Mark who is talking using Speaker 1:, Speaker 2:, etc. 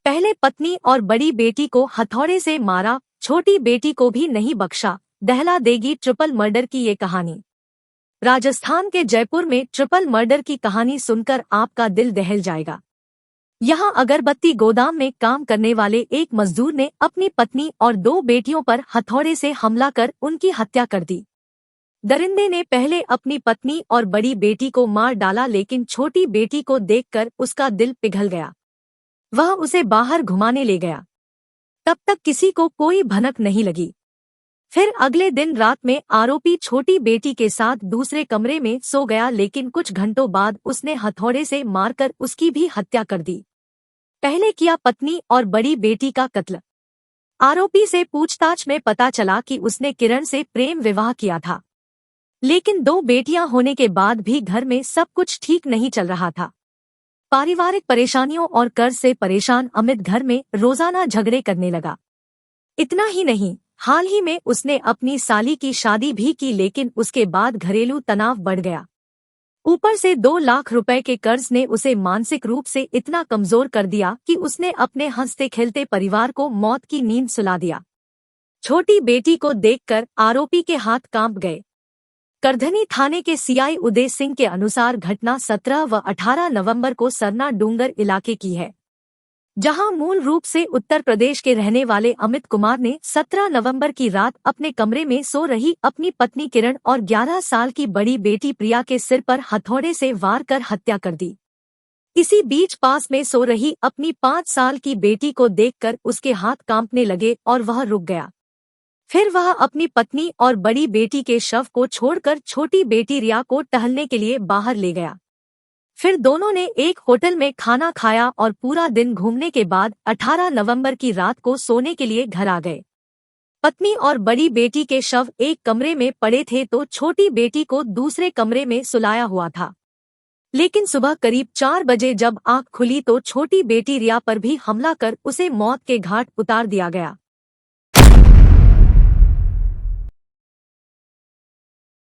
Speaker 1: पहले पत्नी और बड़ी बेटी को हथौड़े से मारा, छोटी बेटी को भी नहीं बख्शा, दहला देगी ट्रिपल मर्डर की ये कहानी। राजस्थान के जयपुर में ट्रिपल मर्डर की कहानी सुनकर आपका दिल दहल जाएगा। यहाँ अगरबत्ती गोदाम में काम करने वाले एक मजदूर ने अपनी पत्नी और 2 बेटियों पर हथौड़े से हमला कर उनकी हत्या कर दी। दरिंदे ने पहले अपनी पत्नी और बड़ी बेटी को मार डाला, लेकिन छोटी बेटी को देखकर उसका दिल पिघल गया। वह उसे बाहर घुमाने ले गया। तब तक किसी को कोई भनक नहीं लगी। फिर अगले दिन रात में आरोपी छोटी बेटी के साथ दूसरे कमरे में सो गया, लेकिन कुछ घंटों बाद उसने हथौड़े से मारकर उसकी भी हत्या कर दी। पहले किया पत्नी और बड़ी बेटी का कत्ल। आरोपी से पूछताछ में पता चला कि उसने किरण से प्रेम विवाह किया था, लेकिन 2 बेटियां होने के बाद भी घर में सब कुछ ठीक नहीं चल रहा था। पारिवारिक परेशानियों और कर्ज से परेशान अमित घर में रोजाना झगड़े करने लगा। इतना ही नहीं, हाल ही में उसने अपनी साली की शादी भी की, लेकिन उसके बाद घरेलू तनाव बढ़ गया। ऊपर से 2 लाख रुपए के कर्ज ने उसे मानसिक रूप से इतना कमजोर कर दिया कि उसने अपने हंसते खेलते परिवार को मौत की नींद सुला दिया। छोटी बेटी को देखकर आरोपी के हाथ कांप गए। करधनी थाने के सीआई उदय सिंह के अनुसार घटना 17 व 18 नवंबर को सरना डूंगर इलाके की है, जहां मूल रूप से उत्तर प्रदेश के रहने वाले अमित कुमार ने 17 नवंबर की रात अपने कमरे में सो रही अपनी पत्नी किरण और 11 साल की बड़ी बेटी प्रिया के सिर पर हथौड़े से वार कर हत्या कर दी। इसी बीच पास में सो रही अपनी 5 साल की बेटी को देखकर उसके हाथ कांपने लगे और वह रुक गया। फिर वह अपनी पत्नी और बड़ी बेटी के शव को छोड़कर छोटी बेटी रिया को टहलने के लिए बाहर ले गया। फिर दोनों ने एक होटल में खाना खाया और पूरा दिन घूमने के बाद 18 नवंबर की रात को सोने के लिए घर आ गए। पत्नी और बड़ी बेटी के शव एक कमरे में पड़े थे तो छोटी बेटी को दूसरे कमरे में सुलाया हुआ था। लेकिन सुबह करीब 4 बजे जब आंख खुली तो छोटी बेटी रिया पर भी हमला कर उसे मौत के घाट उतार दिया गया।